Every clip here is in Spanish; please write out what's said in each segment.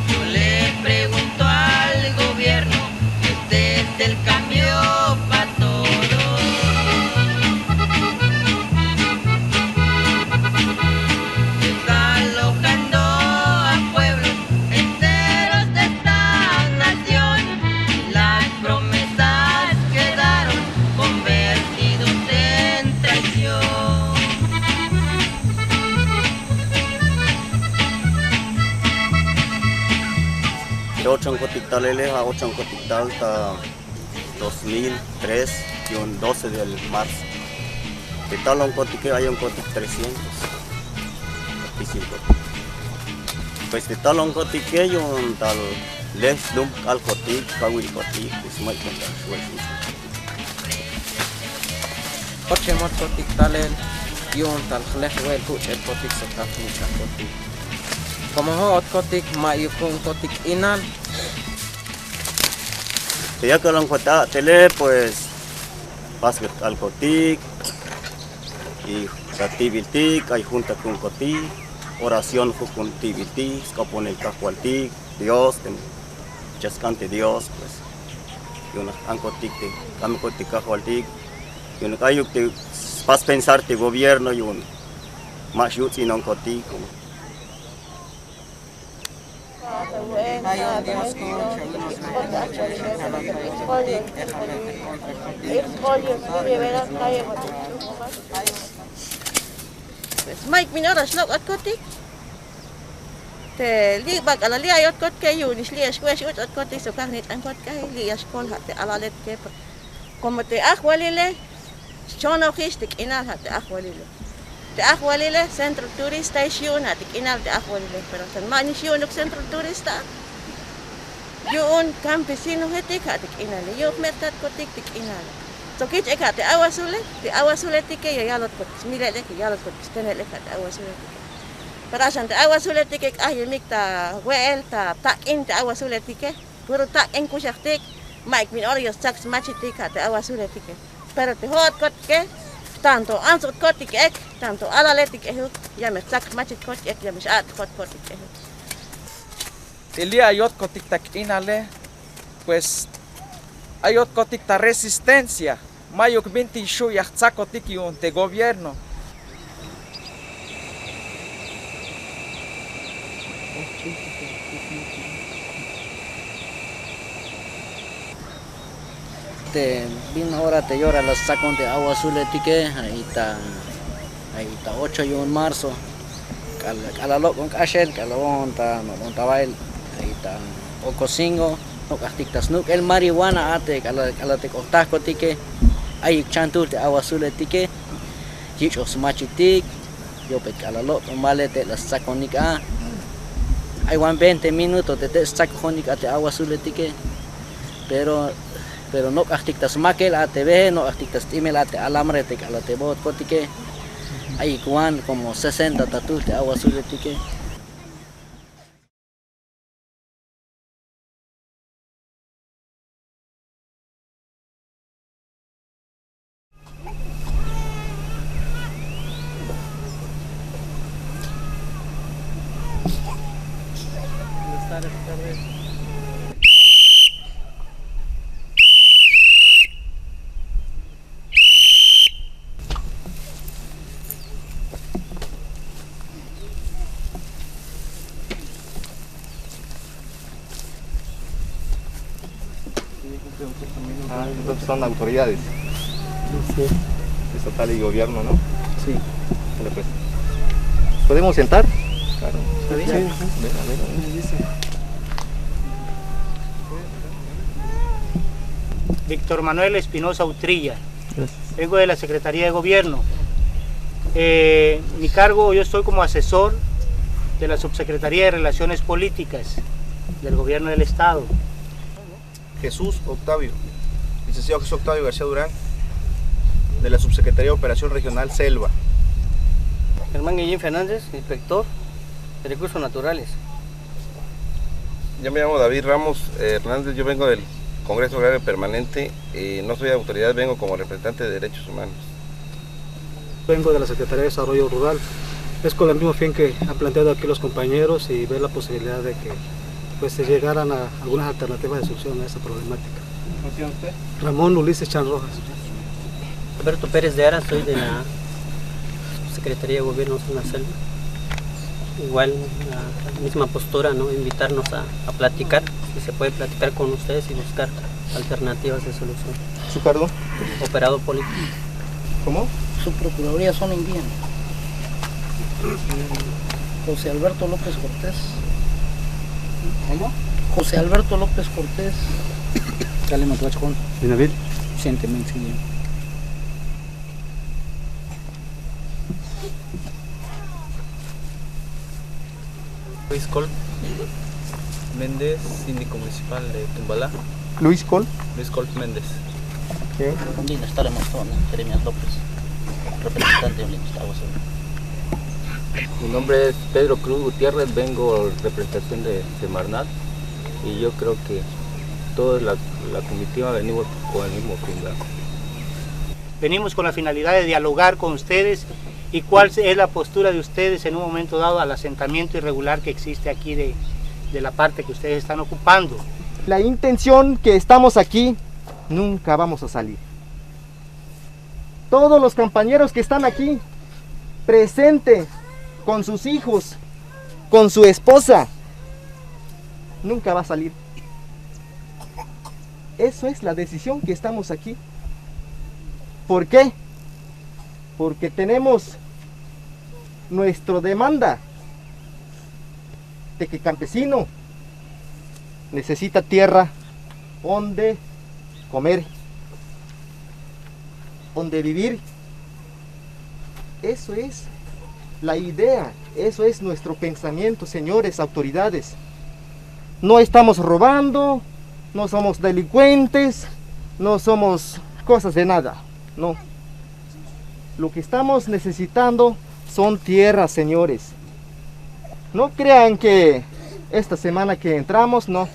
Yo le pregunto al gobierno que desde el cambio para todos. Está alojando a pueblos enteros de esta nación. Las promesas quedaron convertidos en traición. Ochon Cotictalele a Ochon Cotictal ta 2003 y un 12 de marzo. De tal un cotique hay un cotic 300. Pues de tal un cotique y un tal les dum al cotic, kawil cotic, es muy contento. Oche mot kotik talel, yun tal khleh wel kuch el kotik sotaf mucha kotik. Como hot kotik ma yukun kotik inal. Ya que lo encuentra tele, pues vas al cotic y activitic, hay junta con cotic, oración con activitic, capone el cajualtic, Dios, chascante Dios, pues y una ancotic, cambio cotic cajualtic. Y un cayo que vas a pensar de gobierno y un más yuti non cotico. Hay un Dios con Mike minora slok at kotik. Te li bag ala li ayot kot ke yu ni li squash ut at kotik so kahnit an kot ke li askol hat te ala let ke. Como te akhwalile chono khistik inal hat te akhwalile. Te akhwalile centro turista station hat inal te akhwalile pero san mani station uk centro turista. Yun campesino hetik hat inal. Yu merkat kotik tik inal. So kich ek te awasule tike ya yalot kot mile le ke yalot kot stenele kat awasule tike. Perasan te awasule tike ayemik ta wel ta in te awasule tike. Puro tak en kushaktik Mike min orios saks machitik te awasule tike. Pero te hot kot ke tanto ansot kot tike ek tanto alaletik ehu ya me saks machit kot ek ya me shat kot tike. El día ayot kotik tak inale, pues ayot kotik ta resistencia. Mayok binti shu yachzakotik yun te gobierno. Te bin ahora te llora los sacos de agua azul tique, ahí está 8 de marzo. Calalo con cachel, calalo on tabail, ahí está ocosingo. No castictas nuk el marihuana ate calate costasco tique hay chantul te agua azul tique chicho smachitik yo pe calalo con malete las saconica hay 20 minutos te saconica te agua azul tique pero no castictas makel ate no castictas timel ate alambre te calate bot cotique hay como 60 tatul te agua azul tique. Entonces son autoridades. Sí. Estatal y gobierno, ¿no? Sí. Vale, pues. ¿Podemos sentar? Claro. Sí. A ver. Víctor Manuel Espinosa Utrilla. Vengo de la Secretaría de Gobierno. Mi cargo, yo estoy como asesor de la Subsecretaría de Relaciones Políticas del Gobierno del Estado. Jesús Octavio, licenciado Jesús Octavio García Durán, de la Subsecretaría de Operación Regional Selva. Germán Guillén Fernández, inspector de Recursos Naturales. Yo me llamo David Ramos Hernández, yo vengo del Congreso Agrario Permanente, no soy autoridad, vengo como representante de derechos humanos. Vengo de la Secretaría de Desarrollo Rural. Es con el mismo fin que han planteado aquí los compañeros y ver la posibilidad de que pues, se llegaran a algunas alternativas de solución a esta problemática. ¿Cómo se llama usted? Ramón Ulises Chan Rojas. Alberto Pérez de Ara, soy de la Secretaría de Gobierno de la Selva. Igual la misma postura, ¿no? Invitarnos a platicar, si se puede platicar con ustedes y buscar alternativas de solución. ¿Su cargo? Operado político. ¿Cómo? Su procuraduría son indígenas. José Alberto López Cortés. ¿Cómo? José Alberto López Cortés. Dale, Matuachón. ¿Dinavil? Recientemente, sí. Luis Col Méndez, síndico municipal de Tumbalá. Luis Col. Luis Col Méndez. ¿Qué? Andina estaremos con Jeremías López, representante de Estado. Mi nombre es Pedro Cruz Gutiérrez, vengo en representación de Semarnat y yo creo que toda la comitiva venimos con el mismo fin. Venimos con la finalidad de dialogar con ustedes y cuál es la postura de ustedes en un momento dado al asentamiento irregular que existe aquí de la parte que ustedes están ocupando. La intención que estamos aquí, nunca vamos a salir. Todos los compañeros que están aquí, presentes, con sus hijos, con su esposa, nunca va a salir. Eso es la decisión que estamos aquí. ¿Por qué? Porque tenemos nuestra demanda de que el campesino necesita tierra donde comer, donde vivir. Eso es la idea, eso es nuestro pensamiento, señores autoridades. No estamos robando, no somos delincuentes, no somos cosas de nada, no. Lo que estamos necesitando son tierras, señores. No crean que esta semana que entramos, no.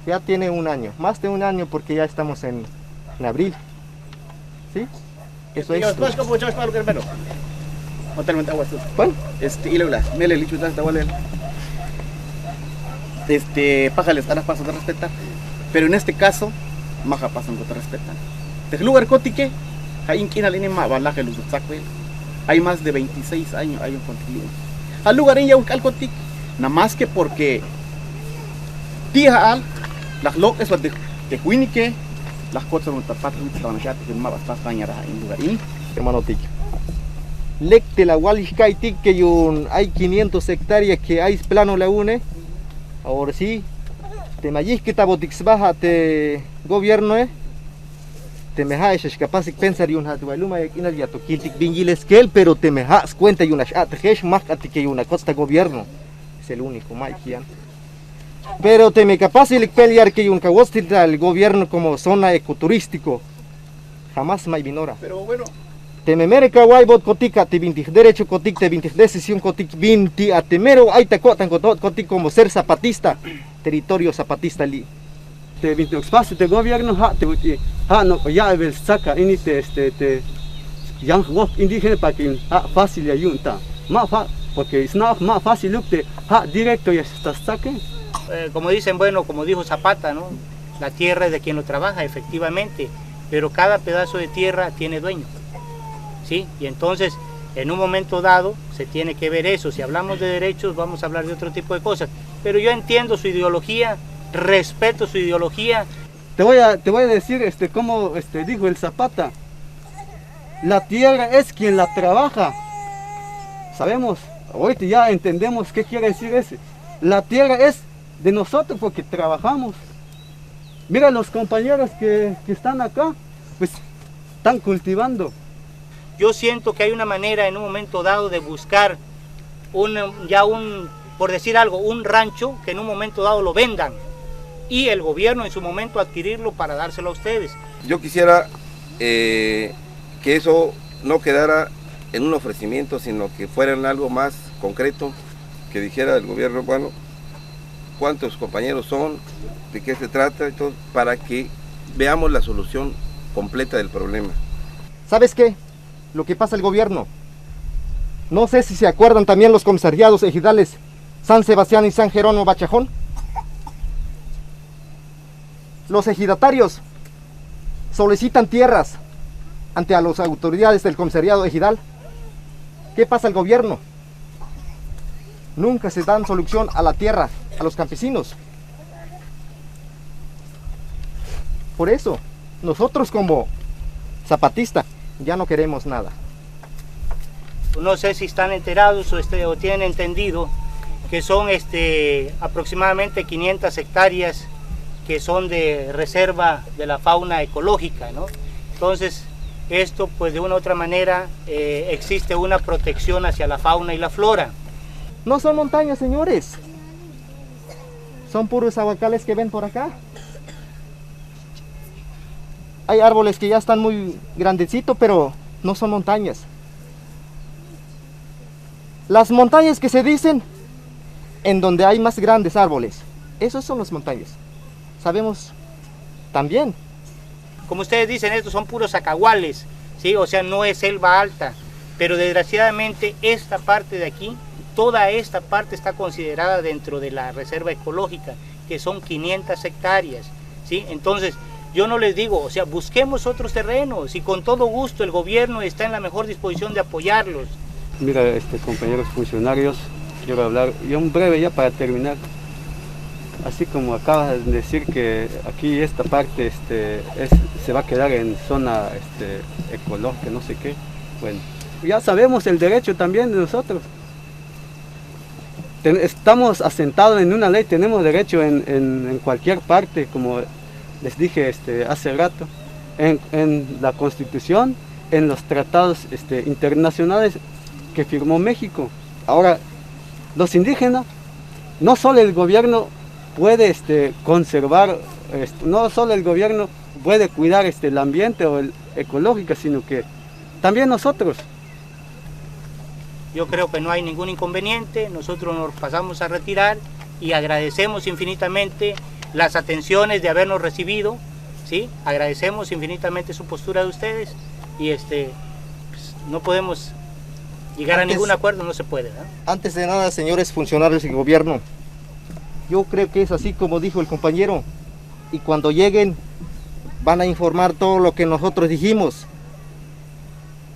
Ya tiene un año, más de un año porque ya estamos en abril. ¿Sí? Eso es. ¿Cuál? Pájales a las pasas de respetar. Pero en este caso, maja pasan que te respetan. De lugar cotique, hay más de 26 años hay un contenido. Al lugar en Yaukal cotique, nada más que porque tía al las locas de Huinique, las cosas no tapan, no van a que más bastante dañadas en lugar y hermano tic. Lecte la Walishkai tic que hay 500 hectáreas que hay plano la une. Ahora sí, te mayis que tabotix baja te gobierno te mejas es capaz de pensar y un hatwaluma y una yato kiltik bingiles que él, pero te mejas cuenta y una hesh más que una costa gobierno. Es el único maikian. Pero te me capaz de pelear que un cagostil al gobierno como zona ecoturístico. Jamás mai vinora. Pero bueno, te me mere kawai bot kotika te 20 derecho kotik te 20 decisión kotik 20 a temero ay te cotan kotik como ser zapatista, territorio zapatista li. Te 20 espacio de gobierno no ya el saca ini te yang work indígena para que fácil ayunta. Porque es más fácil que directo ya está saque. Como dicen, bueno, como dijo Zapata, ¿no? La tierra es de quien lo trabaja, efectivamente, pero cada pedazo de tierra tiene dueño, ¿sí? Y entonces, en un momento dado, se tiene que ver eso. Si hablamos de derechos, vamos a hablar de otro tipo de cosas. Pero yo entiendo su ideología, respeto su ideología. Te voy a decir como dijo el Zapata, la tierra es quien la trabaja. Sabemos, ahorita ya entendemos qué quiere decir eso. La tierra es de nosotros porque trabajamos. Mira los compañeros que están acá, pues están cultivando. Yo siento que hay una manera en un momento dado de buscar por decir algo, un rancho que en un momento dado lo vendan y el gobierno en su momento adquirirlo para dárselo a ustedes. Yo quisiera que eso no quedara en un ofrecimiento, sino que fuera en algo más concreto, que dijera el gobierno, bueno, cuántos compañeros son, de qué se trata, y todo, para que veamos la solución completa del problema. ¿Sabes qué? lo que pasa el gobierno. No sé si se acuerdan también los comisariados ejidales San Sebastián y San Jerónimo Bachajón. Los ejidatarios solicitan tierras ante a las autoridades del comisariado ejidal. ¿Qué pasa el gobierno? Nunca se dan solución a la tierra, a los campesinos. Por eso, nosotros como zapatistas ya no queremos nada. No sé si están enterados o tienen entendido que son aproximadamente 500 hectáreas que son de reserva de la fauna ecológica, ¿no? Entonces, esto pues de una u otra manera existe una protección hacia la fauna y la flora. No son montañas, señores. Son puros aguacales que ven por acá. Hay árboles que ya están muy grandecitos, pero no son montañas. Las montañas que se dicen en donde hay más grandes árboles, esos son las montañas. Sabemos también. Como ustedes dicen, estos son puros acahuales, ¿sí? O sea, no es selva alta, pero desgraciadamente esta parte de aquí, toda esta parte está considerada dentro de la reserva ecológica, que son 500 hectáreas, ¿sí? Entonces, yo no les digo, o sea, busquemos otros terrenos y con todo gusto el gobierno está en la mejor disposición de apoyarlos. Mira, compañeros funcionarios, quiero hablar, y un breve ya para terminar. Así como acabas de decir que aquí esta parte se va a quedar en zona ecológica, no sé qué. Bueno, ya sabemos el derecho también de nosotros. Estamos asentados en una ley, tenemos derecho en cualquier parte, como les dije hace rato, en la Constitución, en los tratados internacionales que firmó México. Ahora, los indígenas, no solo el gobierno puede conservar, no solo el gobierno puede cuidar el ambiente o el ecológico, sino que también nosotros. Yo creo que no hay ningún inconveniente, nosotros nos pasamos a retirar y agradecemos infinitamente las atenciones de habernos recibido, ¿sí? Agradecemos infinitamente su postura de ustedes y pues, no podemos llegar a ningún acuerdo, no se puede, ¿no? Antes de nada, señores funcionarios del gobierno, yo creo que es así como dijo el compañero, y cuando lleguen van a informar todo lo que nosotros dijimos.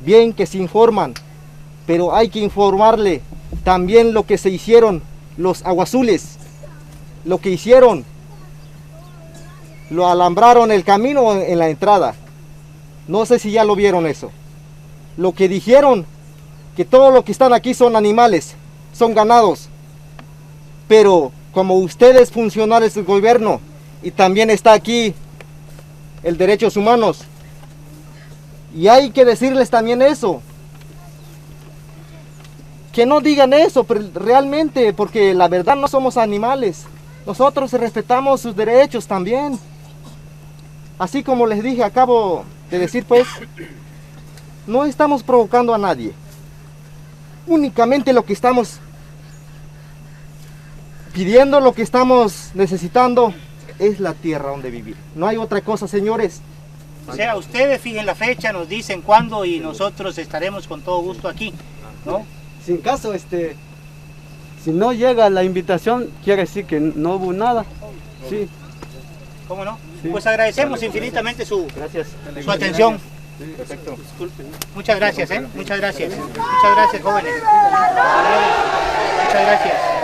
Bien que se informan, pero hay que informarle también lo que se hicieron los aguazules, lo que hicieron, lo alambraron el camino en la entrada. No sé si ya lo vieron eso. Lo que dijeron, que todo lo que están aquí son animales, son ganados. Pero como ustedes funcionarios del gobierno, y también está aquí el derechos humanos, y hay que decirles también eso. Que no digan eso realmente, porque la verdad no somos animales. Nosotros respetamos sus derechos también. Así como les dije, acabo de decir, pues, no estamos provocando a nadie. Únicamente lo que estamos pidiendo, lo que estamos necesitando, es la tierra donde vivir. No hay otra cosa, señores. O sea, ustedes fijen la fecha, nos dicen cuándo y nosotros estaremos con todo gusto aquí, ¿no? Sin caso, si no llega la invitación, quiere decir que no hubo nada. Sí. ¿Cómo no? Sí. Pues agradecemos infinitamente su atención. Sí, perfecto. Muchas gracias, Muchas gracias. Muchas gracias, jóvenes. Muchas gracias.